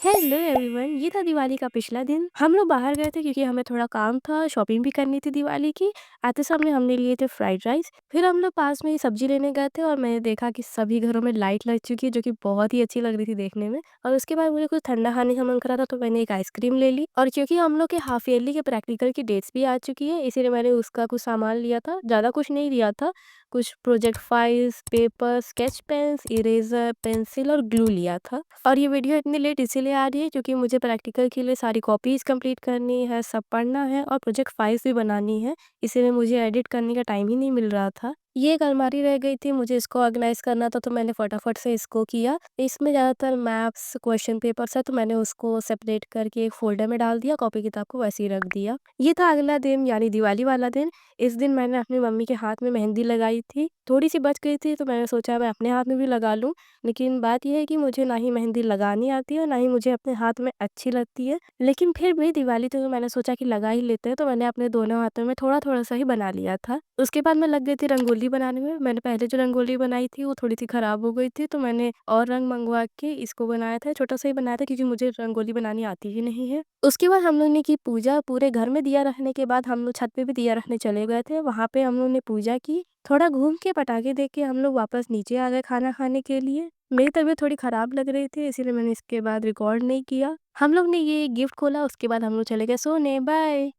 Hello everyone, ये था दिवाली का पिछला दिन। हम लोग बाहर गए थे क्योंकि हमें थोड़ा काम था, शॉपिंग भी करनी थी दिवाली की। आते सामने हमने लिए थे फ्राइड राइस। फिर हम लोग पास में ही सब्जी लेने गए थे और मैंने देखा कि सभी घरों में लाइट लग चुकी है, जो कि बहुत ही अच्छी लग रही थी देखने में। और उसके बाद मुझे कुछ ठंडा खाने का मन करा था, तो मैंने एक आइसक्रीम ले ली। और क्योंकि हम लोग के हाफ ईयरली के प्रैक्टिकल की डेट्स भी आ चुकी है, इसीलिए मैंने उसका कुछ सामान लिया था। ज़्यादा कुछ नहीं लिया था, कुछ project files, paper, sketch pens, eraser, pencil और ग्लू लिया था। और ये वीडियो इतनी लेट इसीलिए आ रही है क्योंकि मुझे प्रैक्टिकल के लिए सारी कॉपीज़ कंप्लीट करनी है, सब पढ़ना है और प्रोजेक्ट फाइल्स भी बनानी है। इसीलिए मुझे एडिट करने का टाइम ही नहीं मिल रहा था। ये एक अलमारी रह गई थी, मुझे इसको ऑर्गेनाइज़ करना था, तो मैंने फटाफट से इसको किया। इसमें ज़्यादातर मैप्स, क्वेश्चन पेपर्स है, तो मैंने उसको सेपरेट करके एक फ़ोल्डर में डाल दिया, कॉपी किताब को वैसे ही रख दिया। ये था अगला दिन यानी दिवाली वाला दिन। इस दिन मैंने अपनी मम्मी के हाथ में मेहंदी लगाई थी। थोड़ी-सी बच गई थी, तो मैंने सोचा मैं अपने हाथ में भी लगा लूँ। लेकिन बात ये है कि मुझे ना ही मेहंदी लगानी आती है और ना ही मुझे अपने हाथ में अच्छी लगती है। लेकिन फिर भी दिवाली थी तो मैंने सोचा कि लगा ही लेते हैं, तो मैंने अपने दोनों हाथों में थोड़ा-थोड़ा सा ही बना लिया था। उसके बाद मैं लग गई थी रंगोली बनाने में। मैंने पहले जो रंगोली बनाई थी वो थोड़ी-सी खराब हो गई थी, तो मैंने और रंग मँगवा के इसको बनाया था। छोटा-सा ही बनाया था क्योंकि मुझे रंगोली बनानी आती ही नहीं है। उसके बाद हम लोग ने की पूजा। पूरे घर में दिया रखने के बाद हम लोग छत पे भी दिया रखने चले गए थे। वहाँ पे हम लोग ने पूजा की। थोड़ा घूम के पटाखे देख के हम लोग वापस नीचे आ गए खाना खाने के लिए। मेरी तबीयत थोड़ी ख़राब लग रही थी, इसीलिए मैंने इसके बाद रिकॉर्ड नहीं किया। हम लोग ने ये गिफ्ट खोला, उसके बाद हम लोग चले गए सोने। बाय।